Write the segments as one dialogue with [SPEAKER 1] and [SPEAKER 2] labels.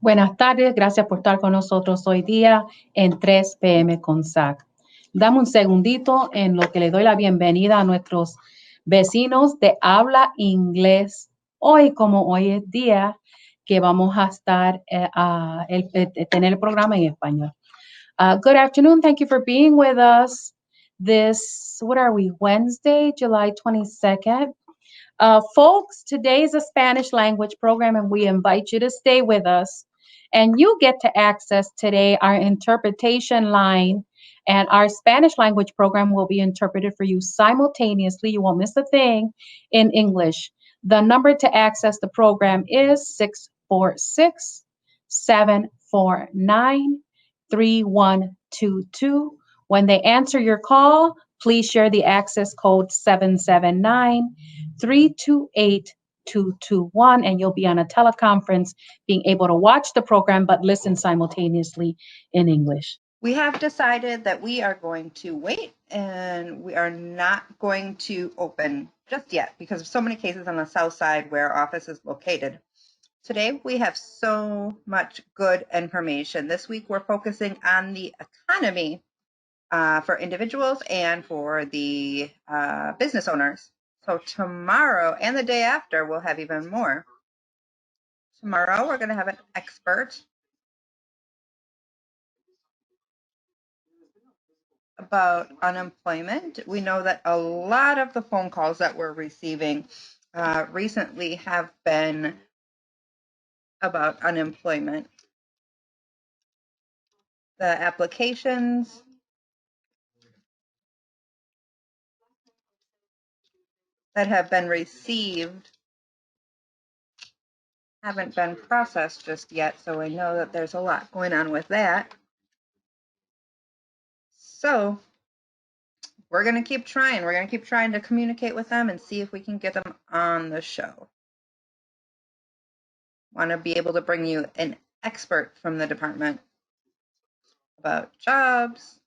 [SPEAKER 1] Buenas tardes, gracias por estar con nosotros hoy día en 3 p.m. con SAC. Dame un segundito en lo que le doy la bienvenida a nuestros vecinos de habla inglés. Hoy, como hoy es día, que vamos a estar tener el programa en español. Good afternoon. Thank you for being with us this, what are we, Wednesday, July 22nd. Folks, today is a Spanish language program, and we invite you to stay with us. And you get to access today our interpretation line, and our Spanish language program will be interpreted for you simultaneously. You won't miss a thing in English. The number to access the program is 646 749 3122. When they answer your call, please share the access code 779 328 221, and you'll be on a teleconference being able to watch the program but listen simultaneously in English.
[SPEAKER 2] We have decided that we are going to wait and we are not going to open just yet because of so many cases on the south side where our office is located. Today we have so much good information. This week we're focusing on the economy for individuals and for the business owners. So tomorrow and the day after we'll have even more. Tomorrow we're going to have an expert about unemployment. We know that a lot of the phone calls that we're receiving recently have been about unemployment. The applications that have been received haven't been processed just yet, so I know that there's a lot going on with that. So we're going to keep trying. We're going to keep trying to communicate with them and see if we can get them on the show. Want to be able to bring you an expert from the department about jobs,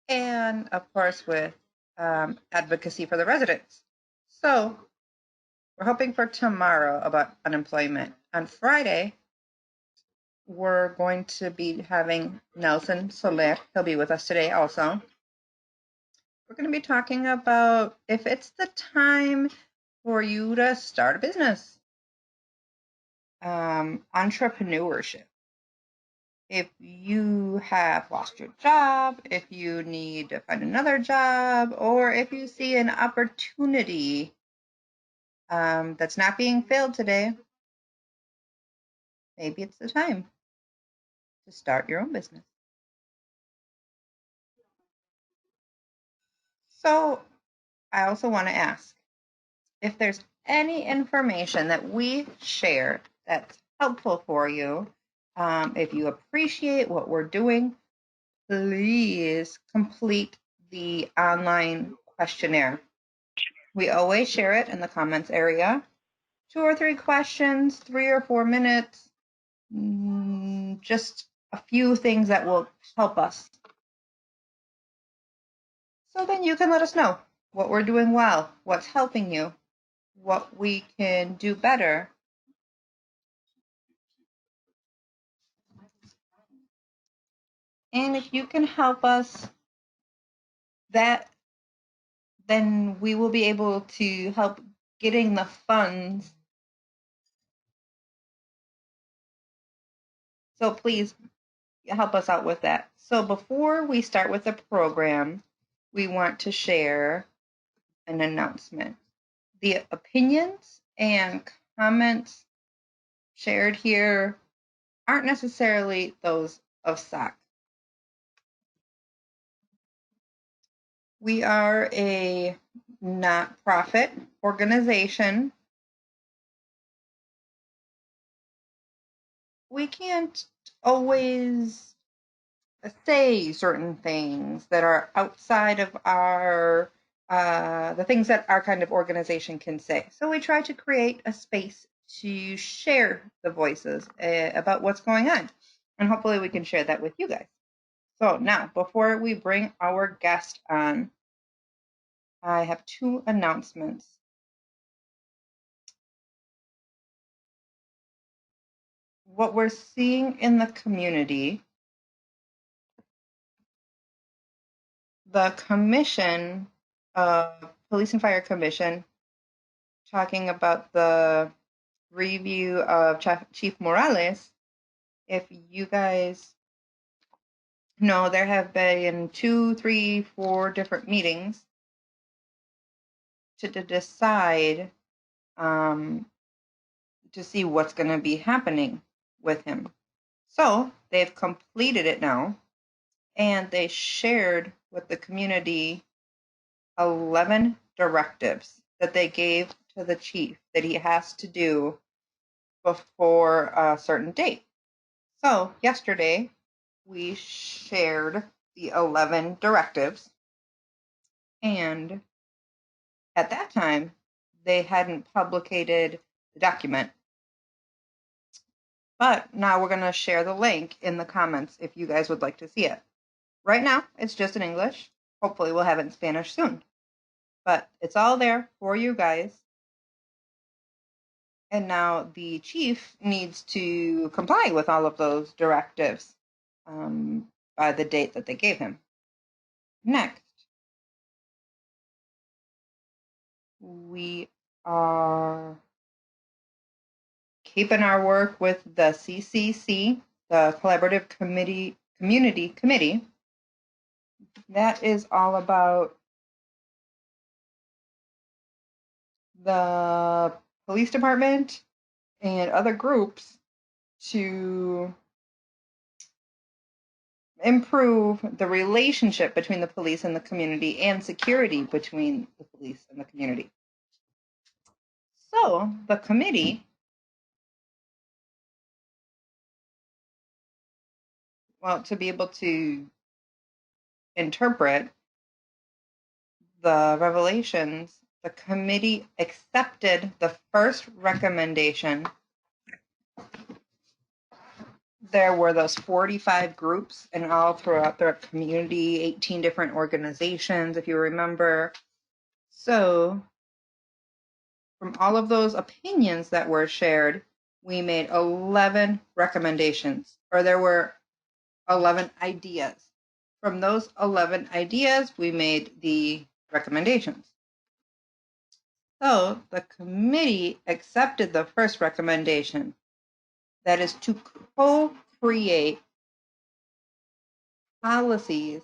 [SPEAKER 2] and of course with advocacy for the residents. So we're hoping for tomorrow about unemployment. On Friday, we're going to be having Nelson Soler. He'll be with us today also. We're going to be talking about if it's the time for you to start a business. Entrepreneurship. If you have lost your job, if you need to find another job, or if you see an opportunity that's not being filled today, maybe it's the time to start your own business. So I also want to ask if there's any information that we share that's helpful for you. If you appreciate what we're doing, please complete the online questionnaire. We always share it in the comments area. 2 or 3 questions, 3 or 4 minutes, just a few things that will help us. So then you can let us know what we're doing well, what's helping you, what we can do better. And if you can help us, then we will be able to help getting the funds. So please help us out with that. So before we start with the program, we want to share an announcement. The opinions and comments shared here aren't necessarily those of SOC. We are a not-profit organization. We can't always say certain things that are outside of our the things that our kind of organization can say. So we try to create a space to share the voices about what's going on, and hopefully we can share that with you guys. So now, before we bring our guest on, I have 2 announcements. what we're seeing in the community, the commission, Police and Fire Commission, talking about the review of Chief Morales. If you guys know, there have been 2, 3, 4 different meetings to decide to see what's going to be happening with him. So they've completed it now, and they shared with the community 11 directives that they gave to the chief that he has to do before a certain date. So yesterday, we shared the 11 directives, and at that time, they hadn't publicated the document. But now we're going to share the link in the comments if you guys would like to see it. Right now, it's just in English. Hopefully, we'll have it in Spanish soon. But it's all there for you guys. And now the chief needs to comply with all of those directives by the date that they gave him. Next, we are keeping our work with the CCC, the Collaborative Community Committee. That is all about the police department and other groups to improve the relationship between the police and the community and security between the police and the community. So the committee, well, to be able to interpret the revelations, the committee accepted the first recommendation. There were those 45 groups and all throughout the community, 18 different organizations, if you remember. So from all of those opinions that were shared, we made 11 recommendations, or there were 11 ideas. From those 11 ideas, we made the recommendations. So the committee accepted the first recommendation, that is to co-create policies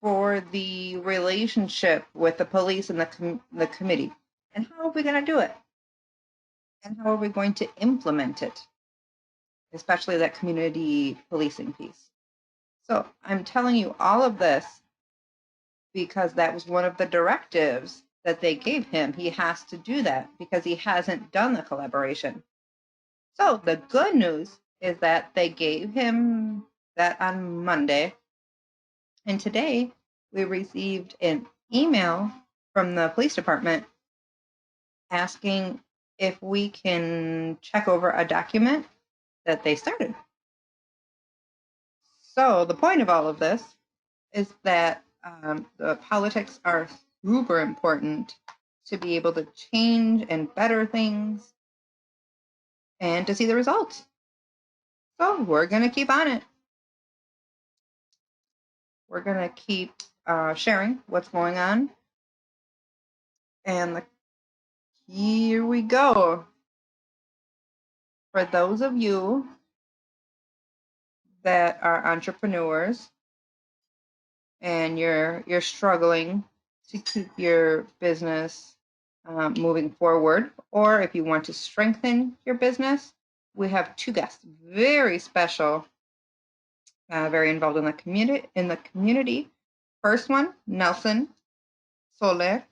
[SPEAKER 2] for the relationship with the police and the committee. And how are we going to do it? And how are we going to implement it? Especially that community policing piece. So I'm telling you all of this because that was one of the directives that they gave him. He has to do that because he hasn't done the collaboration. So the good news is that they gave him that on Monday. And today we received an email from the police department asking if we can check over a document that they started. So the point of all of this is that the politics are super important to be able to change and better things and to see the results. So we're going to keep on it. We're going to keep sharing what's going on. And here we go. For those of you that are entrepreneurs and you're struggling to keep your business moving forward, or if you want to strengthen your business, we have 2 guests, very special, very involved in the community. First one, Nelson Soler,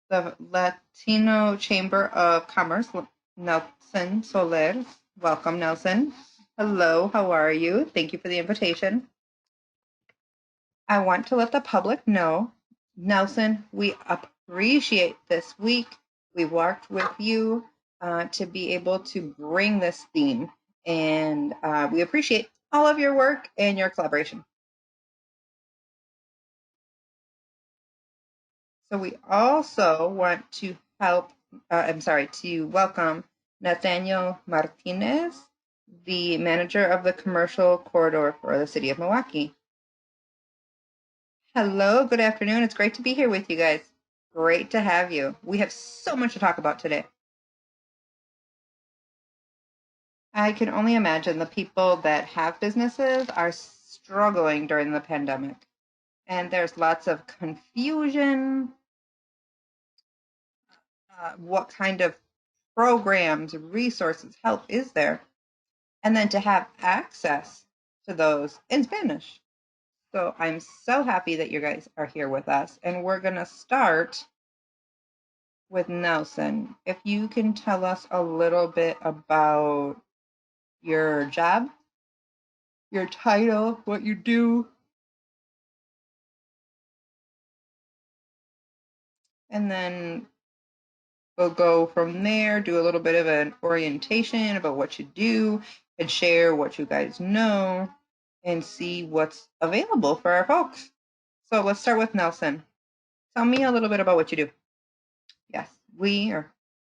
[SPEAKER 2] the Latino Chamber of Commerce. Nelson Soler, welcome, Nelson. Hello, how are you? Thank you for the invitation. I want to let the public know, Nelson, we appreciate this week. We worked with you to be able to bring this theme, and we appreciate all of your work and your collaboration. So we also want to help to welcome Natanael Martinez, the manager of the Commercial Corridor for the City of Milwaukee. Hello, good afternoon. It's great to be here with you guys. Great to have you. We have so much to talk about today. I can only imagine the people that have businesses are struggling during the pandemic. And there's lots of confusion. What kind of programs, resources, help is there? And then to have access to those in Spanish. So I'm so happy that you guys are here with us. And we're going to start with Nelson. If you can tell us a little bit about your job, your title, what you do, and then we'll go from there, do a little bit of an orientation about what you do and share what you guys know and see what's available for our folks. So let's start with Nelson. Tell me a little bit about what you do. Yes,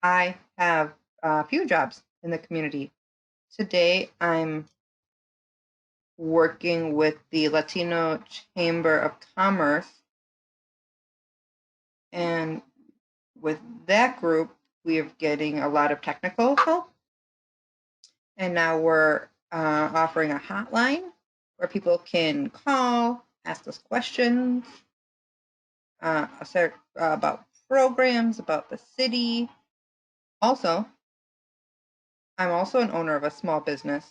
[SPEAKER 2] I have a few jobs in the community. Today, I'm working with the Latino Chamber of Commerce. And with that group, we are getting a lot of technical help. And now we're offering a hotline where people can call, ask us questions about programs, about the city. Also, I'm also an owner of a small business.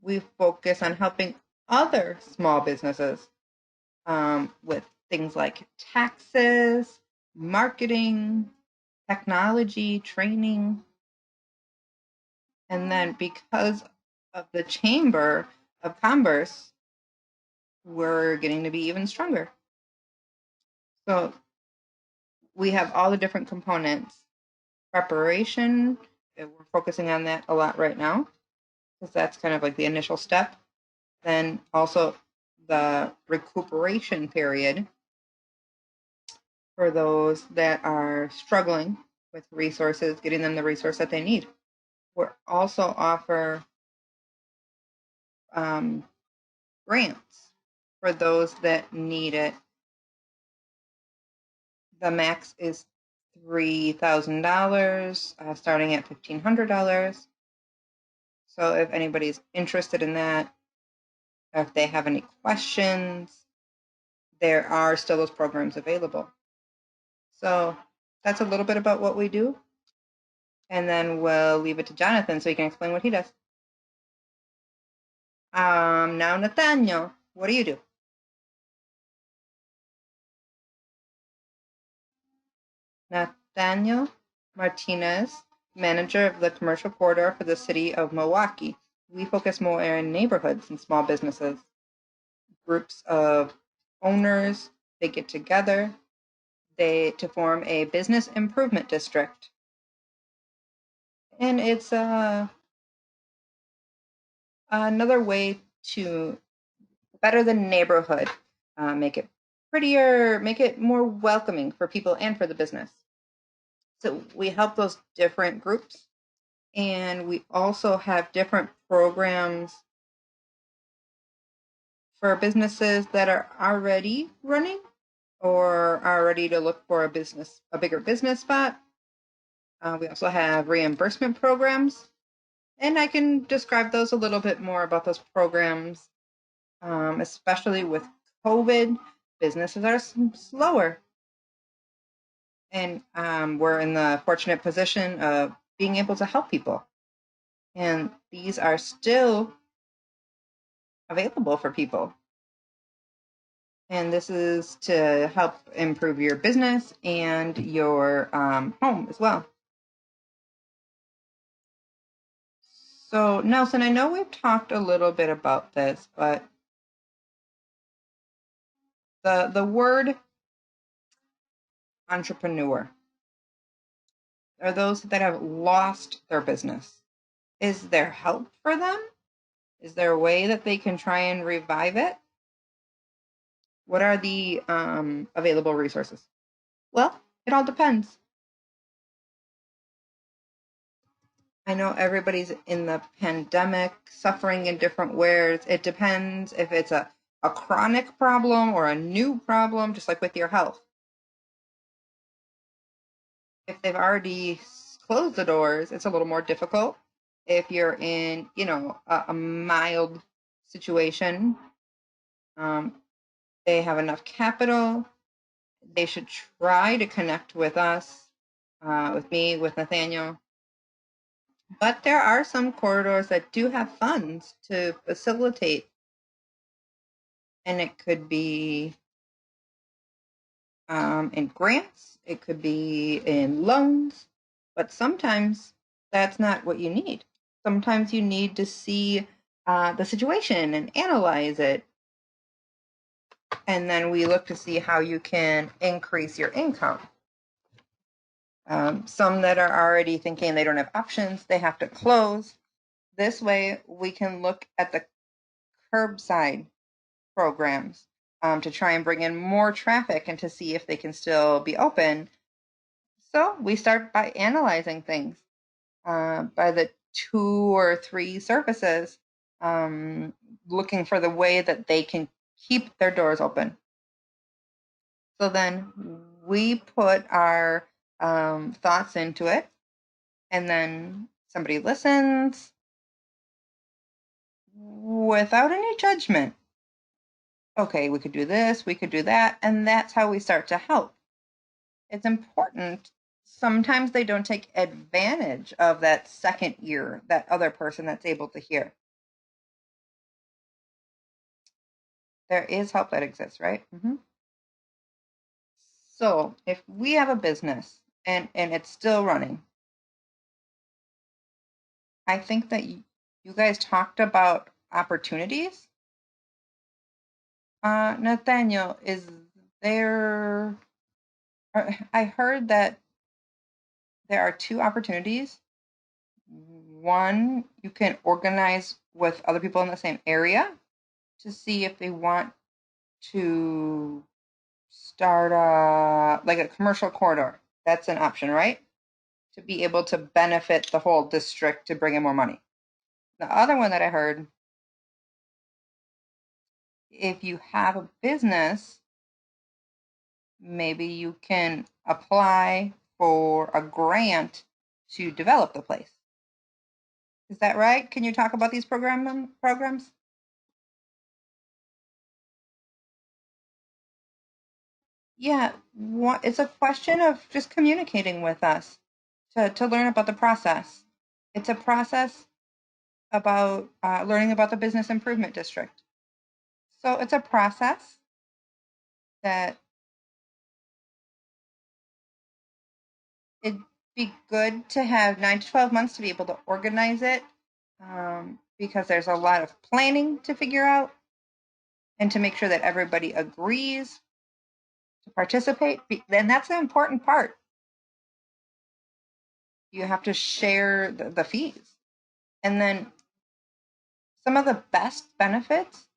[SPEAKER 2] We focus on helping other small businesses with things like taxes, marketing, technology, training. And then because of the Chamber of Commerce, we're getting to be even stronger. So we have all the different components. Preparation, we're focusing on that a lot right now, because that's kind of like the initial step. Then also the recuperation period for those that are struggling with resources, getting them the resource that they need. We also offer grants for those that need it. The max is $3,000, starting at $1,500. So if anybody's interested in that, if they have any questions, there are still those programs available. So that's a little bit about what we do. And then we'll leave it to Jonathan so he can explain what he does. Now, Nathaniel, what do you do? Natanael Martinez, manager of the Commercial Corridor for the City of Milwaukee. We focus more in neighborhoods and small businesses. Groups of owners, they get together to form a business improvement district. And it's another way to better the neighborhood, make it prettier, make it more welcoming for people and for the business. So we help those different groups, and we also have different programs for businesses that are already running or are ready to look for a bigger business spot. We also have reimbursement programs, and I can describe those a little bit more about those programs, especially with COVID. Businesses are slower, and we're in the fortunate position of being able to help people. And these are still available for people. And this is to help improve your business and your home as well. So Nelson, I know we've talked a little bit about this, but the word entrepreneur are those that have lost their business. Is there help for them? Is there a way that they can try and revive it? What are the available resources?
[SPEAKER 3] Well,
[SPEAKER 2] It all depends. I know everybody's in the pandemic, suffering in different ways. It depends if it's a chronic problem or a new problem, just like with your health. If they've already closed the doors, it's a little more difficult. If you're in, a mild situation, they have enough capital. They should try to connect with us, with me, with Nathaniel. But there are some corridors that do have funds to facilitate, and it could be in grants, it could be in loans, but sometimes that's not what you need. Sometimes you need to see the situation and analyze it, and then we look to see how you can increase your income. Some that are already thinking they don't have options, they have to close. This way, we can look at the curbside programs to try and bring in more traffic and to see if they can still be open. So we start by analyzing things by the 2 or 3 services, looking for the way that they can keep their doors open. So then we put our thoughts into it, and then somebody listens without any judgment. Okay, we could do this, we could do that, and that's how we start to help. It's important. Sometimes they don't take advantage of that second ear, that other person that's able to hear. There is help that exists, right? Mm-hmm. So if we have a business and it's still running, I think that you guys talked about opportunities. Nathaniel, is there, I heard that there are 2 opportunities. One, you can organize with other people in the same area to see if they want to start a commercial corridor. That's an option, right? To be able to benefit the whole district to bring in more money. The other one that I heard, if you have a business, maybe you can apply for a grant to develop the place. Is that right? Can you talk about these programs? Yeah, it's a question of just communicating with us to learn about the process. It's a process about learning about the Business Improvement District. So it's a process that it'd be good to have 9 to 12 months to be able to organize it, because there's a lot of planning to figure out and to make sure that everybody agrees to participate. And that's the important part. You have to share the fees. And then some of the best benefits,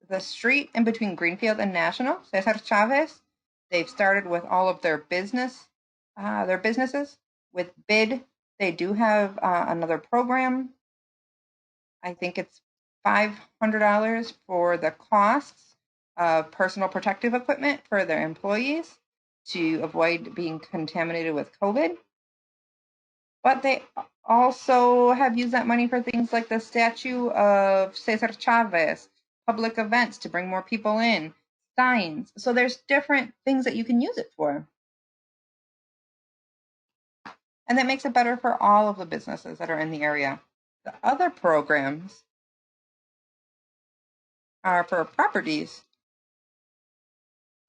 [SPEAKER 2] the street in between Greenfield and National, Cesar Chavez, they've started with all of their businesses. With BID, they do have another program. I think it's $500 for the costs of personal protective equipment for their employees to avoid being contaminated with COVID. But they also have used that money for things like the statue of Cesar Chavez, public events to bring more people in, signs. So there's different things that you can use it for. And that makes it better for all of the businesses that are in the area. The other programs are for properties.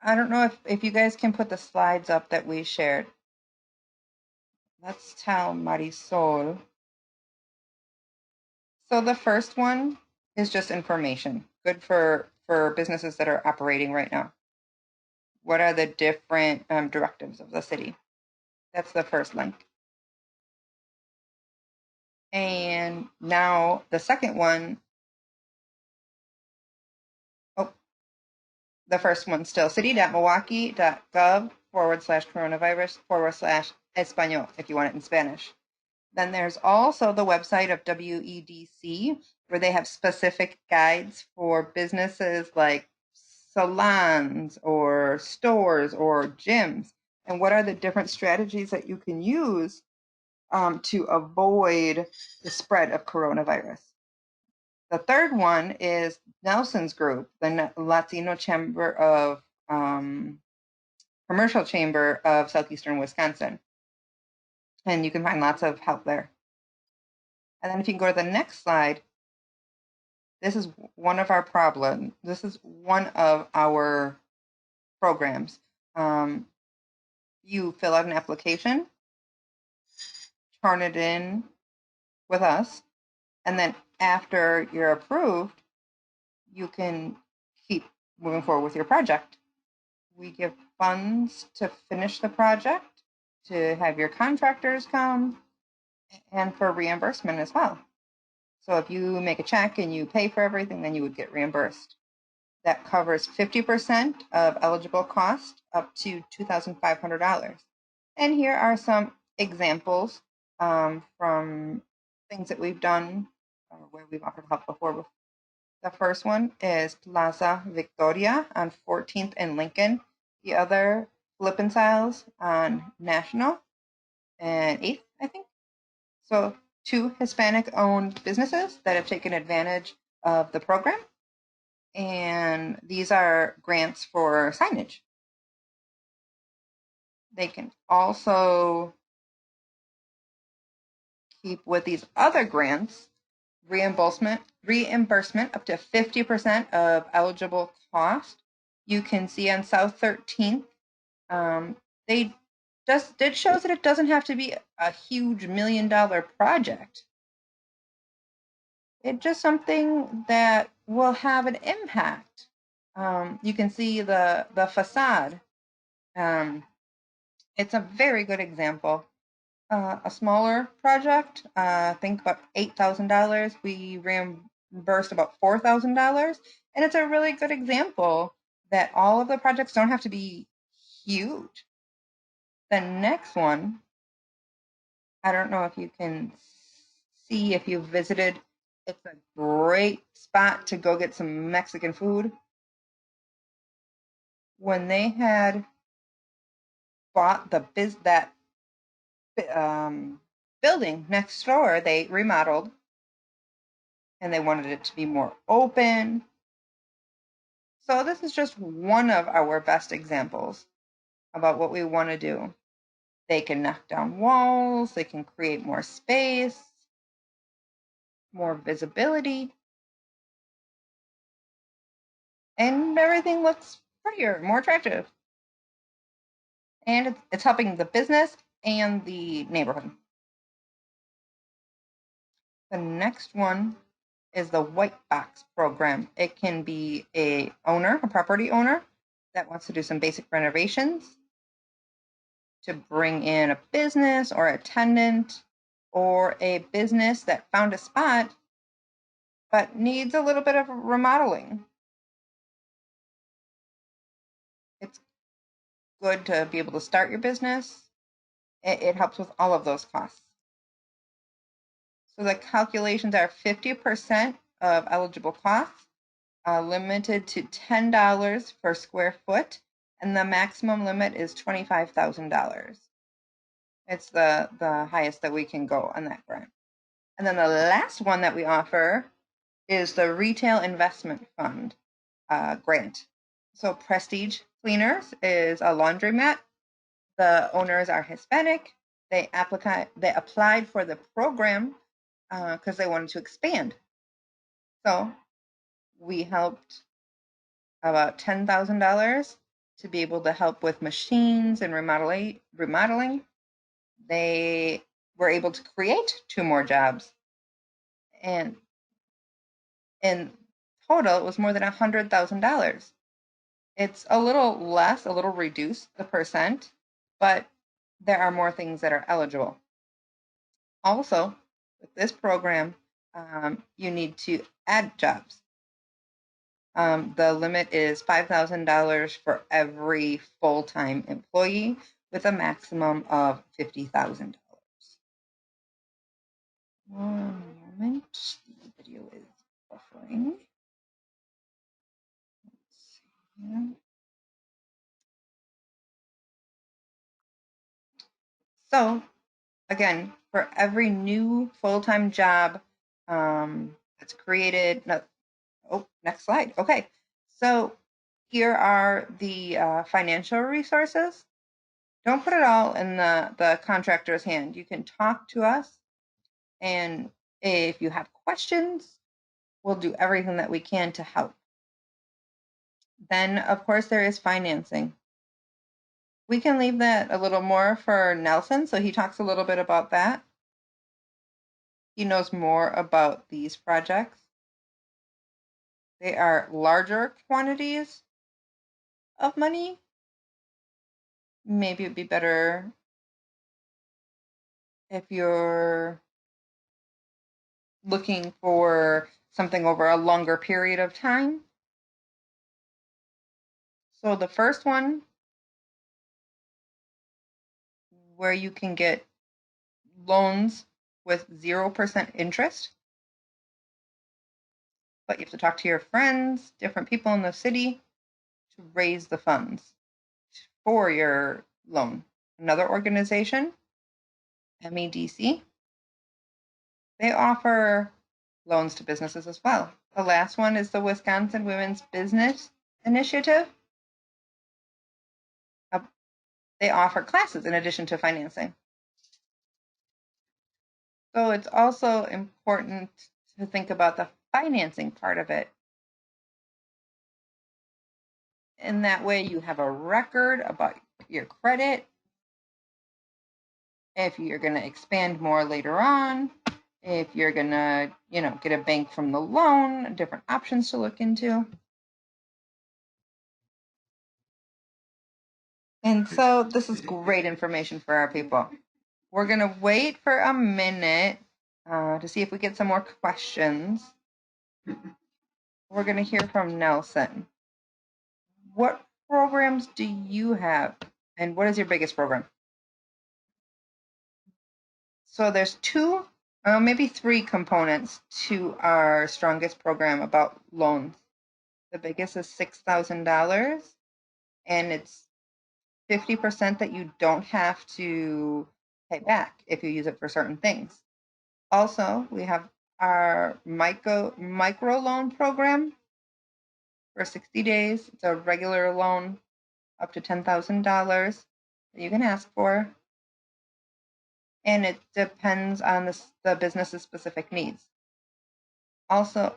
[SPEAKER 2] I don't know if you guys can put the slides up that we shared. Let's tell Marisol. So the first one is just information, good for businesses that are operating right now. What are the different directives of the city? That's the first link. And now the second one, the first one still, city.milwaukee.gov/coronavirus/Espanol, if you want it in Spanish. Then there's also the website of WEDC, where they have specific guides for businesses like salons or stores or gyms, and what are the different strategies that you can use to avoid the spread of coronavirus. The third one is Nelson's group, the Latino Chamber of Commercial Chamber of Southeastern Wisconsin. And you can find lots of help there. And then if you can go to the next slide, this is one of our problems. This is one of our programs. You fill out an application, turn it in with us, and then after you're approved, you can keep moving forward with your project. We give funds to finish the project, to have your contractors come, and for reimbursement as well. So if you make a check and you pay for everything, then you would get reimbursed. That covers 50% of eligible cost up to $2,500. And here are some examples from things that we've done where we've offered help before. The first one is Plaza Victoria on 14th and Lincoln. The other, Flippenstiles on National and 8th, I think. So 2 Hispanic-owned businesses that have taken advantage of the program. And these are grants for signage. They can also keep with these other grants, reimbursement up to 50% of eligible cost. You can see on South 13th, they just did shows that it doesn't have to be a huge $1 million project. It's just something that will have an impact. You can see the facade. It's a very good example. A smaller project, think about $8,000. We reimbursed about $4,000. And it's a really good example that all of the projects don't have to be huge. The next one, I don't know if you can see if you visited. It's a great spot to go get some Mexican food. When they had bought that building next door, they remodeled and they wanted it to be more open. So this is just one of our best examples about what we want to do. They can knock down walls, they can create more space, more visibility, and everything looks prettier, more attractive. And it's helping the business and the neighborhood. The next one is the White Box program. It can be a property owner that wants to do some basic renovations to bring in a business or a tenant, or a business that found a spot but needs a little bit of remodeling. It's good to be able to start your business. It helps with all of those costs. So the calculations are 50% of eligible costs, limited to $10 per square foot, and the maximum limit is $25,000. It's the highest that we can go on that grant. And then the last one that we offer is the Retail Investment Fund grant. So Prestige Cleaners is a laundromat. The owners are Hispanic. They applied for the program because they wanted to expand. So we helped about $10,000 to be able to help with machines and remodeling. They were able to create 2 more jobs. And in total, it was more than $100,000. It's a little less, a little reduced, the percent, but there are more things that are eligible. Also, with this program, you need to add jobs. The limit is $5,000 for every full-time employee with a maximum of $50,000. One moment, the video is buffering. Let's see here. So again, for every new full-time job that's created, next slide. Okay, so here are the financial resources. Don't put it all in the contractor's hand. You can talk to us, and if you have questions, we'll do everything that we can to help. Then, of course, there is financing. We can leave that a little more for Nelson, so he talks a little bit about that. He knows more about these projects. They are larger quantities of money. Maybe it'd be better if you're looking for something over a longer period of time. So the first one, where you can get loans with 0% interest, but you have to talk to your friends, different people in the city to raise the funds for your loan. Another organization, MEDC, they offer loans to businesses as well. The last one is the Wisconsin Women's Business Initiative. They offer classes in addition to financing. So it's also important to think about the financing part of it. In that way, you have a record about your credit. If you're going to expand more later on, if you're going to, get a bank from the loan, different options to look into. And so this is great information for our people. We're going to wait for a minute to see if we get some more questions. We're going to hear from Nelson. What programs do you have, and what is your biggest program? So there's two, maybe three components to our strongest program about loans. The biggest is $6,000, and it's 50% that you don't have to pay back if you use it for certain things. Also, we have our micro loan program for 60 days. It's a regular loan up to $10,000 that you can ask for. And it depends on the business's specific needs. Also,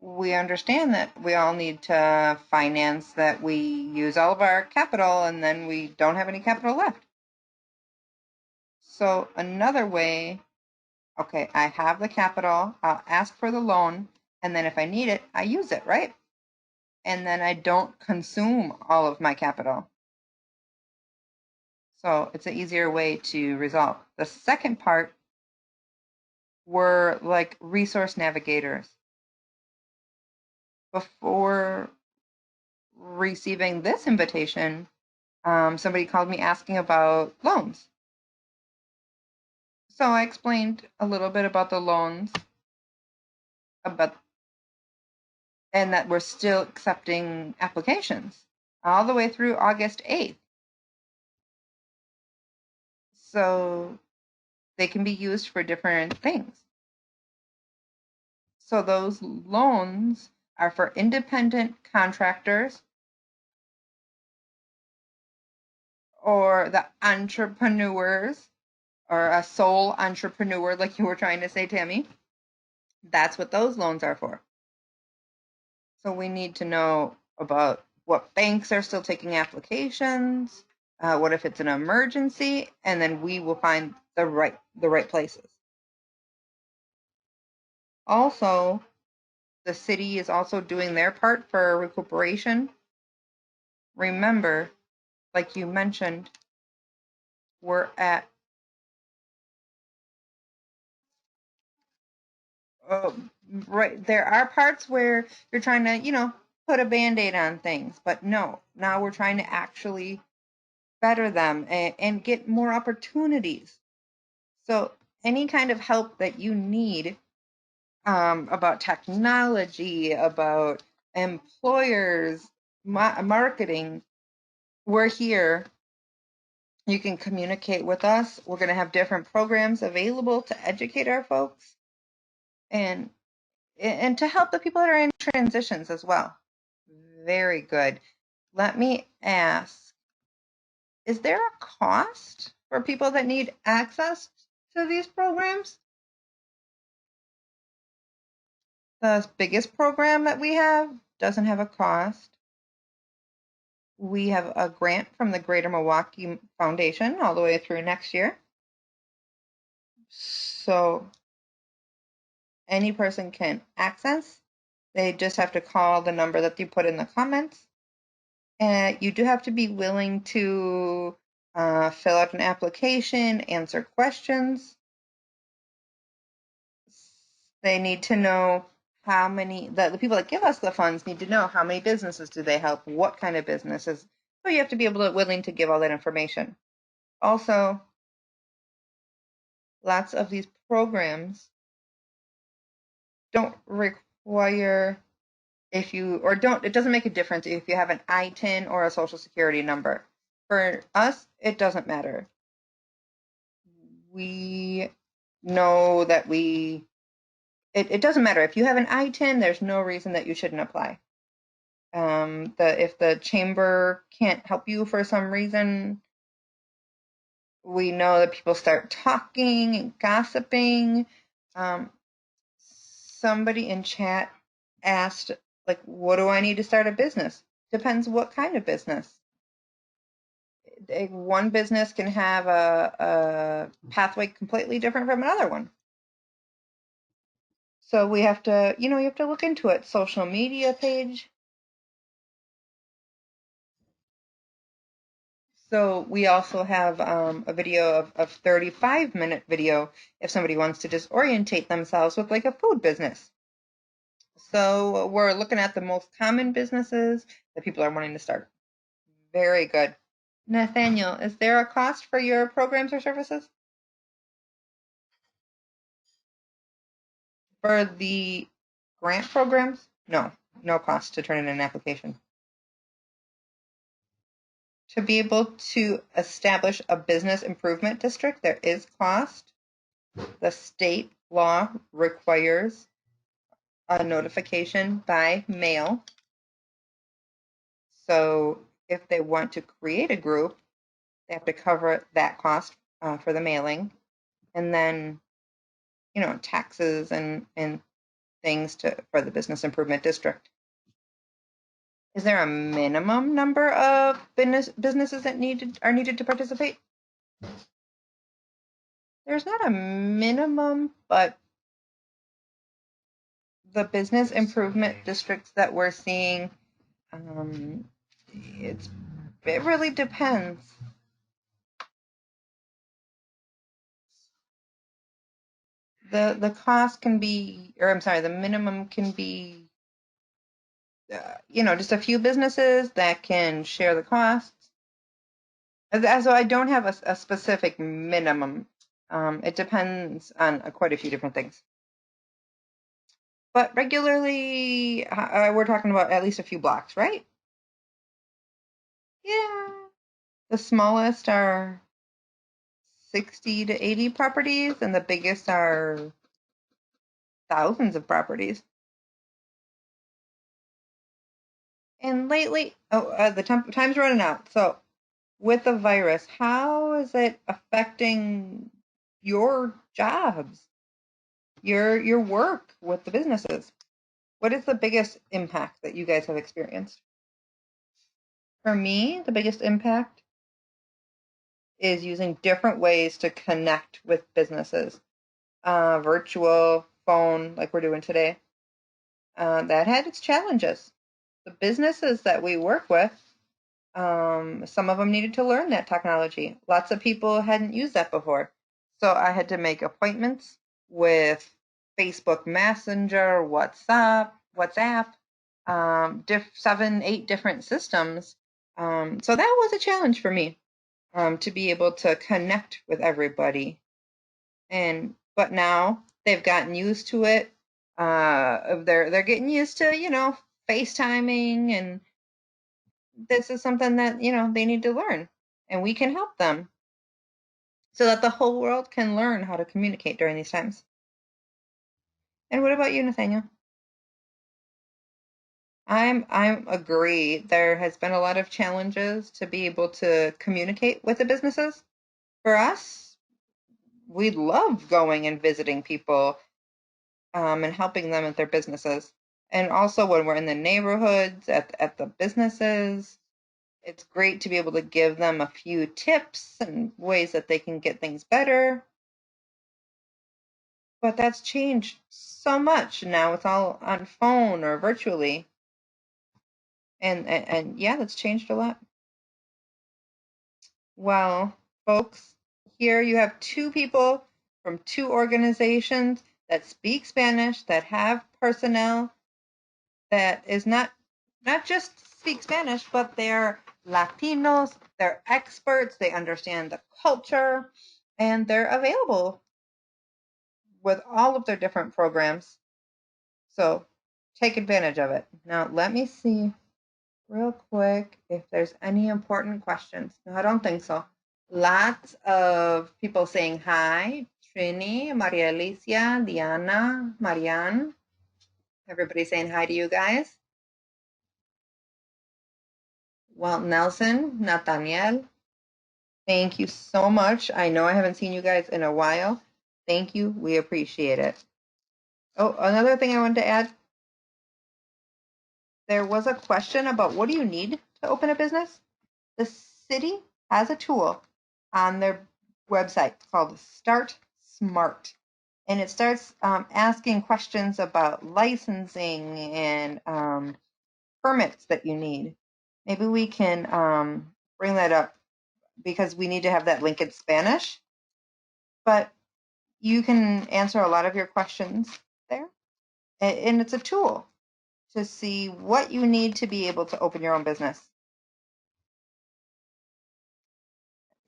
[SPEAKER 2] we understand that we all need to finance that we use all of our capital and then we don't have any capital left. So another way, okay, I have the capital, I'll ask for the loan, and then if I need it, I use it, right? And then I don't consume all of my capital. So it's an easier way to resolve. The second part were like resource navigators. Before receiving this invitation, somebody called me asking about loans. So I explained a little bit about the loans, and that we're still accepting applications all the way through August 8th. So they can be used for different things. So those loans are for independent contractors or the entrepreneurs, or a sole entrepreneur, like you were trying to say, Tammy. That's what those loans are for. So we need to know about what banks are still taking applications, what if it's an emergency, and then we will find the right places. Also, the city is also doing their part for recuperation. Remember, like you mentioned, we're at right, there are parts where you're trying to, put a Band-Aid on things, but no, now we're trying to actually better them and get more opportunities. So any kind of help that you need about technology, about employers, marketing, we're here. You can communicate with us. We're going to have different programs available to educate our folks and to help the people that are in transitions as well. Very good. Let me ask, is there a cost for people that need access to these programs? The biggest program that we have doesn't have a cost. We have a grant from the Greater Milwaukee Foundation all the way through next year. So any person can access. They just have to call the number that you put in the comments. And you do have to be willing to fill out an application, answer questions. They need to know how many, the people that give us the funds need to know how many businesses do they help, what kind of businesses. So you have to be willing to give all that information. Also, lots of these programs don't require it doesn't make a difference if you have an ITIN or a social security number. For us, it doesn't matter. We know that it doesn't matter. If you have an ITIN, there's no reason that you shouldn't apply. If the chamber can't help you for some reason, we know that people start talking and gossiping. Somebody in chat asked, like, what do I need to start a business? Depends what kind of business. One business can have a pathway completely different from another one. So we have to, you have to look into it. Social media page. So we also have a video of 35-minute video if somebody wants to just orientate themselves with like a food business. So we're looking at the most common businesses that people are wanting to start. Very good. Nathaniel, is there a cost for your programs or services? For the grant programs? No cost to turn in an application. To be able to establish a business improvement district, there is cost. The state law requires a notification by mail. So if they want to create a group, they have to cover that cost for the mailing. And then, taxes and things for the business improvement district. Is there a minimum number of businesses that are needed to participate? There's not a minimum, but the business improvement districts that we're seeing, it really depends. The cost can be, the minimum can be, just a few businesses that can share the costs. So I don't have a specific minimum. It depends on quite a few different things. But regularly, we're talking about at least a few blocks, right? Yeah. The smallest are 60 to 80 properties, and the biggest are thousands of properties. And lately, the time's running out. So with the virus, how is it affecting your jobs, your work with the businesses? What is the biggest impact that you guys have experienced? For me, the biggest impact is using different ways to connect with businesses. Virtual, phone, like we're doing today. That had its challenges. The businesses that we work with, some of them needed to learn that technology. Lots of people hadn't used that before. So I had to make appointments with Facebook Messenger, WhatsApp, 7, 8 different systems. So that was a challenge for me, to be able to connect with everybody. But now they've gotten used to it. They're getting used to, FaceTiming, and this is something that, they need to learn, and we can help them so that the whole world can learn how to communicate during these times. And what about you, Nathaniel? I'm agree. There has been a lot of challenges to be able to communicate with the businesses. For us, we love going and visiting people, and helping them at their businesses. And also when we're in the neighborhoods, at the businesses, it's great to be able to give them a few tips and ways that they can get things better. But that's changed so much. Now it's all on phone or virtually. And yeah, that's changed a lot. Well, folks, here you have 2 people from 2 organizations that speak Spanish, that have personnel that is not just speak Spanish, but they're Latinos, they're experts, they understand the culture, and they're available with all of their different programs. So take advantage of it. Now, let me see real quick if there's any important questions. No, I don't think so. Lots of people saying hi. Trini, Maria Alicia, Diana, Marianne. Everybody saying hi to you guys. Well, Nelson, Natanael, thank you so much. I know I haven't seen you guys in a while. Thank you. We appreciate it. Oh, another thing I wanted to add. There was a question about what do you need to open a business? The city has a tool on their website called Start Smart. And it starts asking questions about licensing and permits that you need. Maybe we can bring that up, because we need to have that link in Spanish. But you can answer a lot of your questions there. And it's a tool to see what you need to be able to open your own business.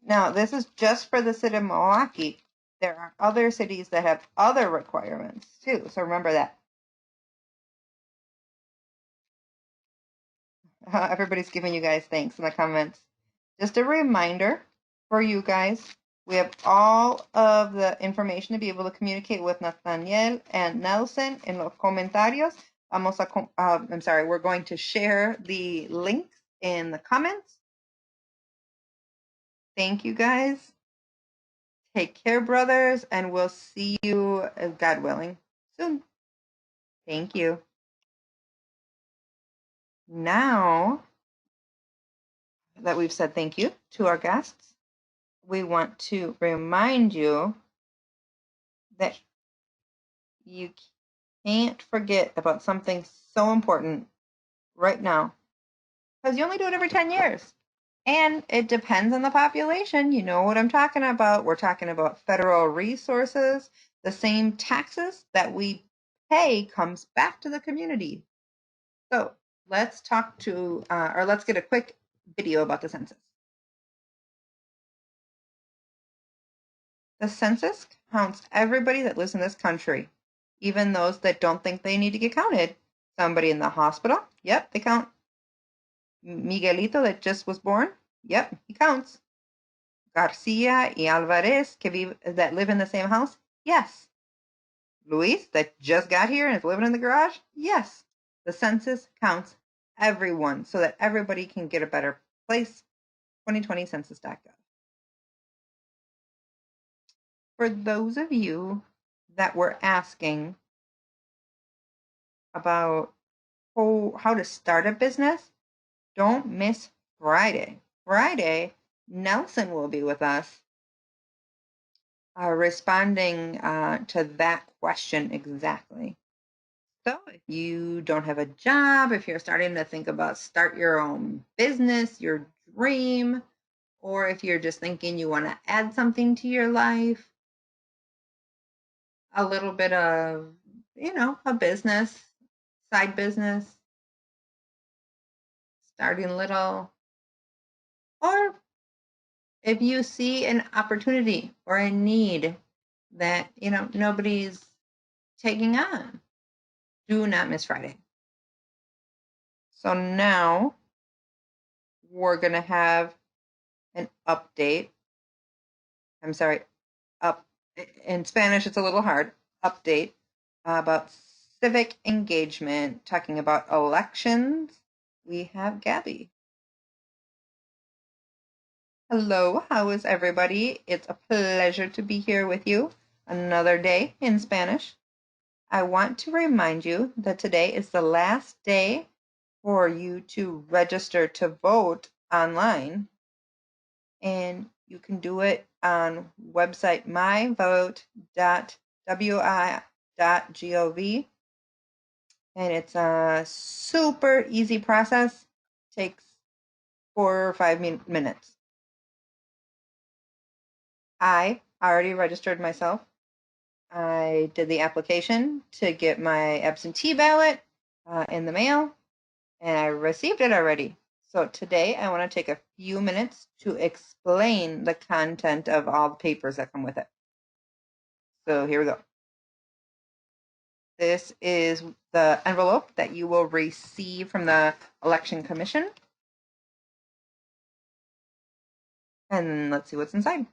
[SPEAKER 2] Now, this is just for the city of Milwaukee. There are other cities that have other requirements too. So remember that. Everybody's giving you guys thanks in the comments. Just a reminder for you guys, we have all of the information to be able to communicate with Nathaniel and Nelson in los comentarios. We're going to share the links in the comments. Thank you guys. Take care, brothers, and we'll see you, God willing, soon. Thank you. Now that we've said thank you to our guests, we want to remind you that you can't forget about something so important right now, because you only do it every 10 years. And it depends on the population. You know what I'm talking about. We're talking about federal resources. The same taxes that we pay comes back to the community. So let's let's get a quick video about the census. The census counts everybody that lives in this country, even those that don't think they need to get counted. Somebody in the hospital, yep, they count. Miguelito that just was born, yep, he counts. Garcia y Alvarez that live in the same house, yes. Luis that just got here and is living in the garage, yes. The census counts everyone so that everybody can get a better place. 2020 census.gov. For those of you that were asking about how to start a business, don't miss Friday. Friday, Nelson will be with us responding to that question exactly. So if you don't have a job, if you're starting to think about start your own business, your dream, or if you're just thinking you want to add something to your life, a little bit of a business, side business, starting little, or if you see an opportunity or a need that, nobody's taking on, do not miss Friday. So now we're going to have an update. I'm sorry, in Spanish, it's a little hard. Update about civic engagement, talking about elections. We have Gabby. Hello, how is everybody? It's a pleasure to be here with you another day in Spanish. I want to remind you that today is the last day for you to register to vote online, and you can do it on website myvote.wi.gov, and it's a super easy process. Takes 4 or 5 minutes. I already registered myself. I did the application to get my absentee ballot in the mail, and I received it already. So today I want to take a few minutes to explain the content of all the papers that come with it. So here we go. This is the envelope that you will receive from the Election Commission. And let's see what's inside.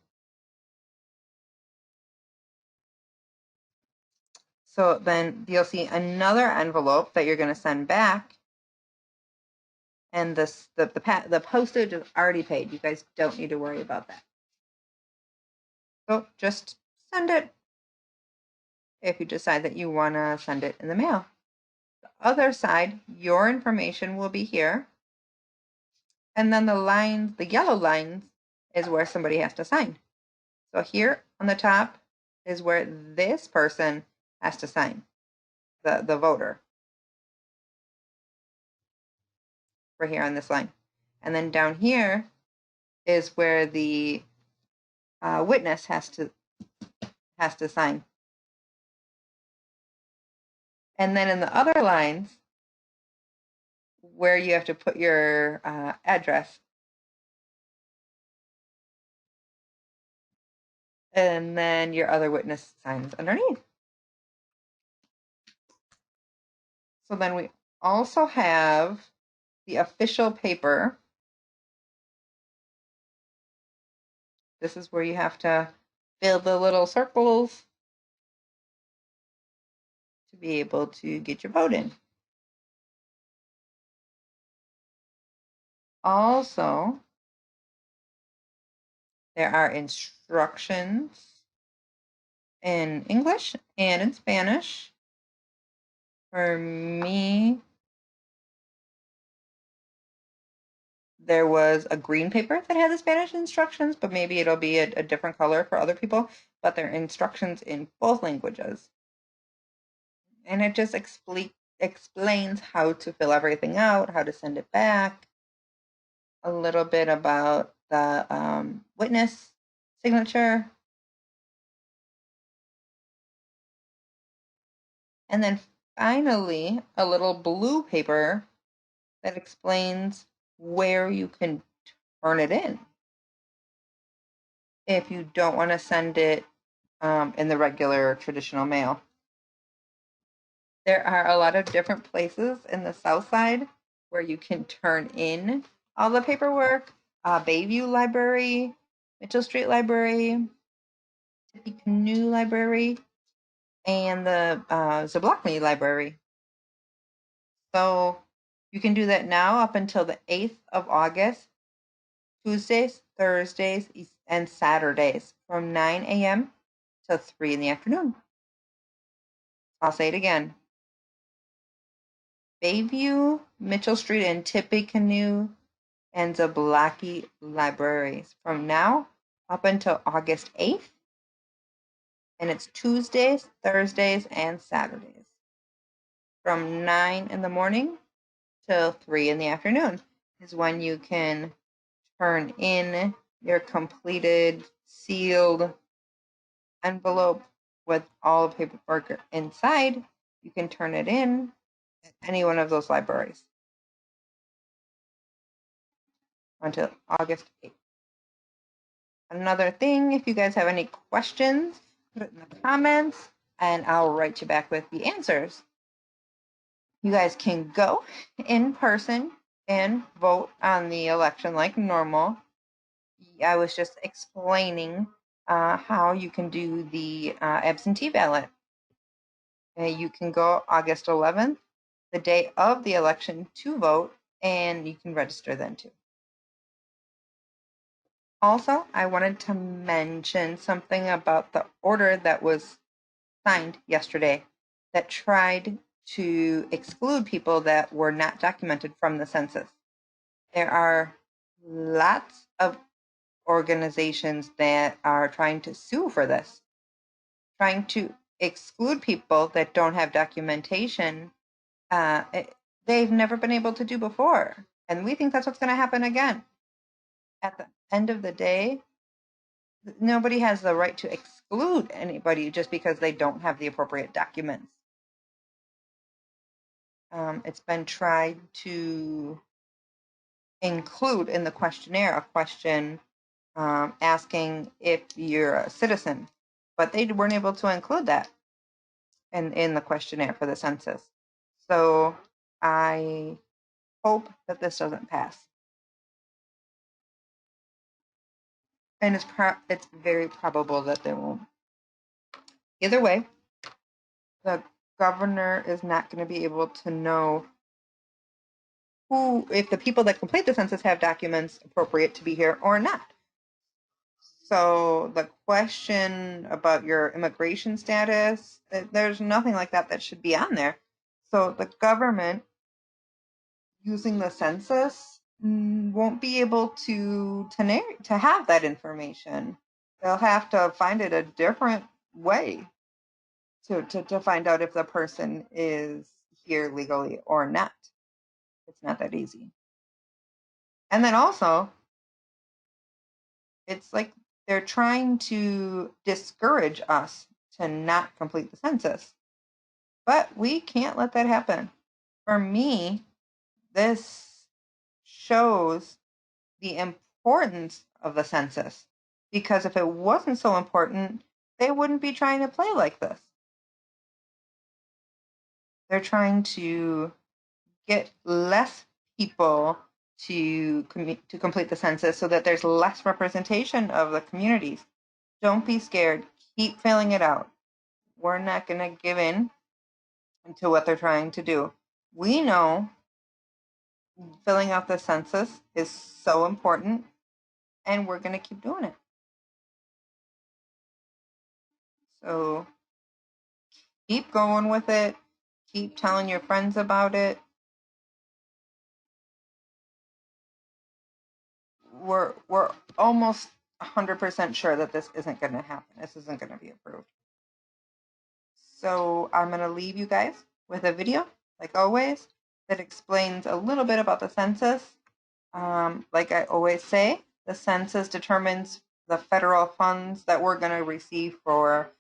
[SPEAKER 2] So then you'll see another envelope that you're going to send back. And the postage is already paid. You guys don't need to worry about that. So just send it if you decide that you want to send it in the mail. The other side, your information will be here. And then the yellow lines is where somebody has to sign. So here on the top is where this person has to sign, the voter. Right here on this line. And then down here is where the witness has to sign. And then in the other lines, where you have to put your address. And then your other witness signs underneath. So then we also have the official paper. This is where you have to fill the little circles to be able to get your vote in. Also, there are instructions in English and in Spanish. For me, there was a green paper that had the Spanish instructions, but maybe it'll be a different color for other people, but there are instructions in both languages. And it just explains how to fill everything out, how to send it back, a little bit about the witness signature. And then finally, a little blue paper that explains where you can turn it in if you don't want to send it in the regular traditional mail. There are a lot of different places in the South Side where you can turn in all the paperwork. Bayview Library, Mitchell Street Library, Tippecanoe Library, and the Zablocny Library. So you can do that now up until the 8th of August, Tuesdays, Thursdays, and Saturdays from 9 a.m. to 3 in the afternoon. I'll say it again. Bayview, Mitchell Street, and Tippecanoe and Zablocny libraries from now up until August 8th. And it's Tuesdays, Thursdays, and Saturdays from 9 in the morning till 3 in the afternoon is when you can turn in your completed sealed envelope with all the paperwork inside You can turn it in at any one of those libraries until August 8th. Another thing, if you guys have any questions, put it in the comments and I'll write you back with the answers. You guys can go in person and vote on the election like normal. I was just explaining how you can do the absentee ballot. You can go August 11th, the day of the election, to vote, and you can register then too. Also, I wanted to mention something about the order that was signed yesterday that tried to exclude people that were not documented from the census. There are lots of organizations that are trying to sue for this, trying to exclude people that don't have documentation. They've never been able to do before. And we think that's what's going to happen again. At the end of the day, nobody has the right to exclude anybody just because they don't have the appropriate documents. It's been tried to include in the questionnaire a question asking if you're a citizen, but they weren't able to include that in the questionnaire for the census. So I hope that this doesn't pass. And it's very probable that they won't. Either way, the governor is not going to be able to know if the people that complete the census have documents appropriate to be here or not. So the question about your immigration status, there's nothing like that should be on there. So the government using the census won't be able to have that information. They'll have to find it a different way to find out if the person is here legally or not. It's not that easy. And then also, it's like they're trying to discourage us to not complete the census. But we can't let that happen. For me, this shows the importance of the census, because if it wasn't so important, they wouldn't be trying to play like this. They're trying to get less people to complete the census so that there's less representation of the communities. Don't be scared. Keep filling it out. We're not going to give in to what they're trying to do. We know filling out the census is so important, and we're going to keep doing it. So keep going with it. Keep telling your friends about it. We're almost 100% sure that this isn't going to happen. This isn't going to be approved. So I'm going to leave you guys with a video, like always, that explains a little bit about the census. Like I always say, the census determines the federal funds that we're going to receive for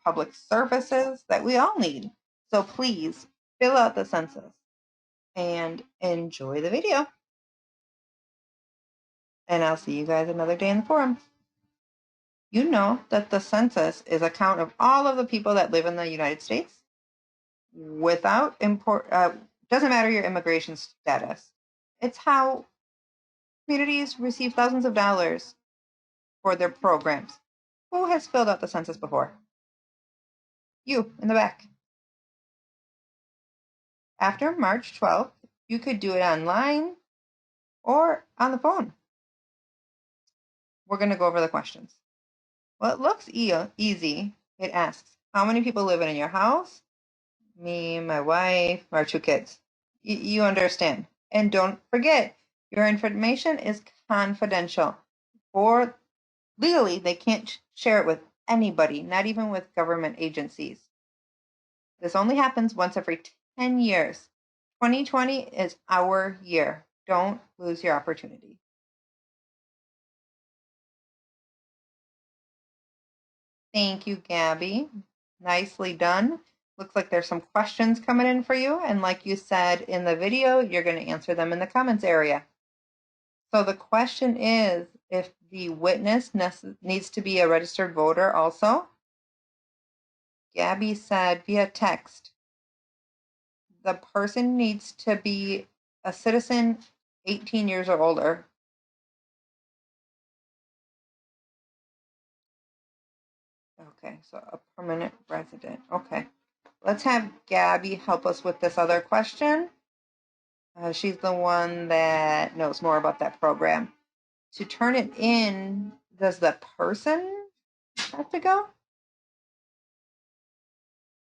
[SPEAKER 2] public services that we all need. So please fill out the census and enjoy the video. And I'll see you guys another day in the forum. You know that the census is a count of all of the people that live in the United States without doesn't matter your immigration status. It's how communities receive thousands of dollars for their programs. Who has filled out the census before? You, in the back. After March 12th, you could do it online or on the phone. We're going to go over the questions. Well, it looks easy. It asks, how many people live in your house? Me, my wife, our 2 kids. You understand. And don't forget, your information is confidential. Or legally, they can't share it with anybody, not even with government agencies. This only happens once every 10 years. 2020 is our year. Don't lose your opportunity. Thank you, Gabby. Nicely done. Looks like there's some questions coming in for you. And like you said in the video, you're going to answer them in the comments area. So the question is, if the witness needs to be a registered voter also. Gabby said via text, the person needs to be a citizen 18 years or older. Okay, so a permanent resident. Okay, let's have Gabby help us with this other question. She's the one that knows more about that program. To turn it in, does the person have to go?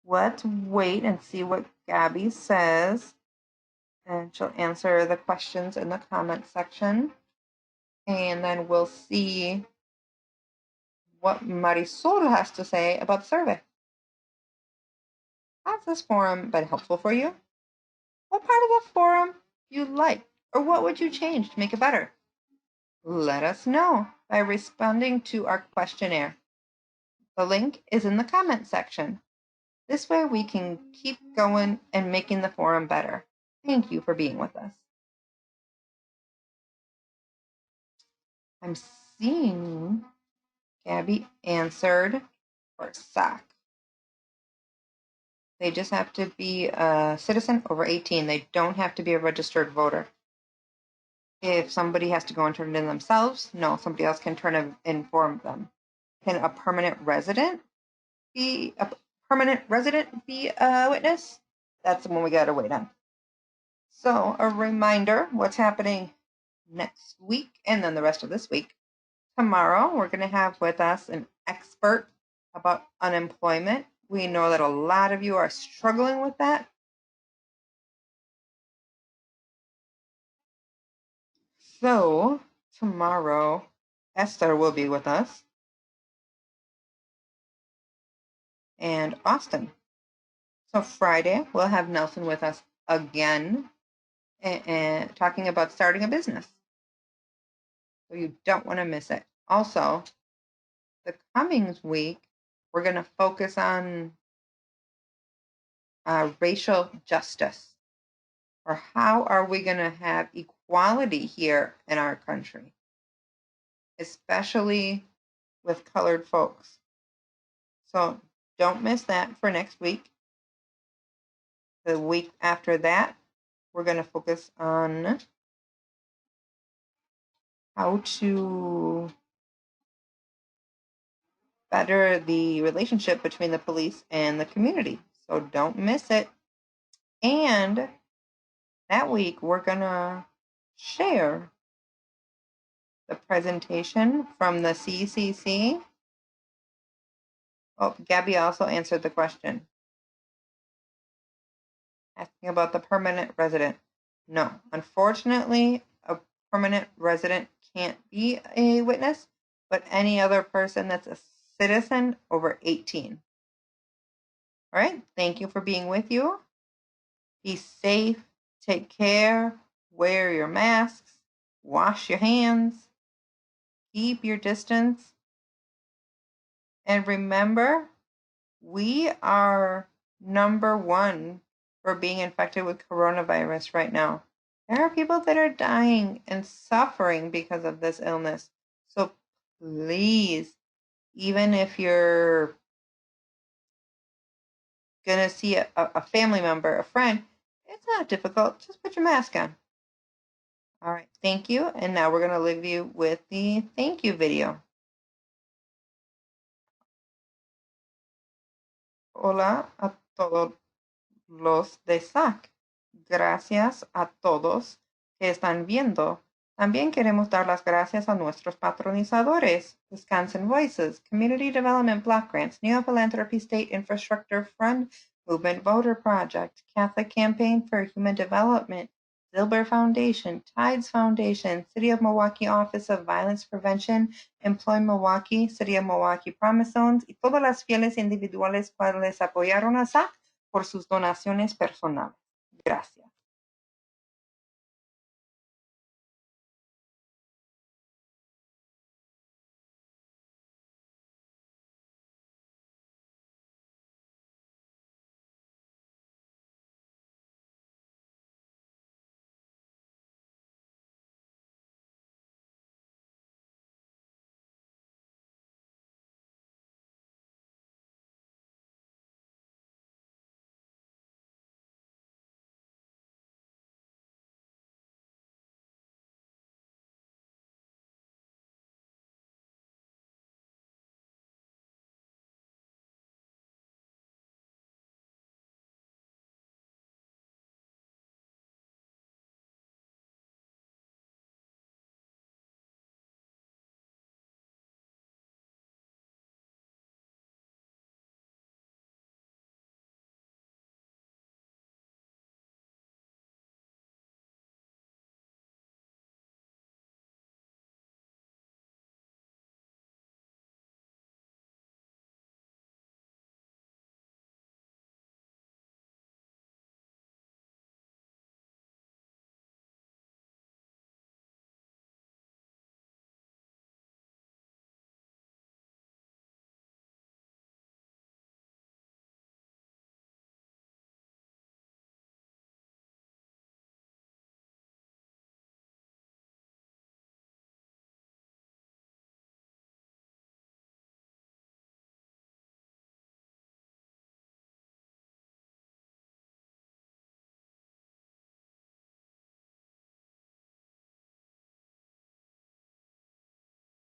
[SPEAKER 2] Let's wait and see what Gabby says. And she'll answer the questions in the comment section. And then we'll see what Marisol has to say about the survey. Has this forum been helpful for you? What part of the forum you like, or what would you change to make it better? Let us know by responding to our questionnaire. The link is in the comment section. This way we can keep going and making the forum better. Thank you for being with us. I'm seeing Gabby answered for SOC. They just have to be a citizen over 18. They don't have to be a registered voter. If somebody has to go and turn it in themselves, no, somebody else can turn it in for them. Can a permanent resident be a witness? That's the one we gotta wait on. So a reminder, what's happening next week and then the rest of this week. Tomorrow, we're gonna have with us an expert about unemployment. We know that a lot of you are struggling with that. So tomorrow, Esther will be with us and Austin. So Friday, we'll have Nelson with us again and talking about starting a business. So you don't want to miss it. Also, the coming week, we're going to focus on racial justice, or how are we going to have equality here in our country, especially with colored folks. So don't miss that for next week. The week after that, we're going to focus on how to better the relationship between the police and the community. So don't miss it. And that week, we're going to share the presentation from the CCC. Oh, Gabby also answered the question, asking about the permanent resident. No, unfortunately, a permanent resident can't be a witness, but any other person that's a citizen over 18. All right, thank you for being with you. Be safe, take care, wear your masks, wash your hands, keep your distance, and remember, we are #1 for being infected with coronavirus right now. There are people that are dying and suffering because of this illness. So please, even if you're going to see a family member, a friend, it's not difficult. Just put your mask on. All right, thank you. And now we're going to leave you with the thank you video. Hola a todos los de SAC. Gracias a todos que están viendo. También queremos dar las gracias a nuestros patronizadores, Wisconsin Voices, Community Development Block Grants, Neo Philanthropy State Infrastructure Fund, Movement Voter Project, Catholic Campaign for Human Development, Zilber Foundation, Tides Foundation, City of Milwaukee Office of Violence Prevention, Employ Milwaukee, City of Milwaukee Promise Zones, y todas las fieles individuales cuales apoyaron a SAC por sus donaciones personales. Gracias.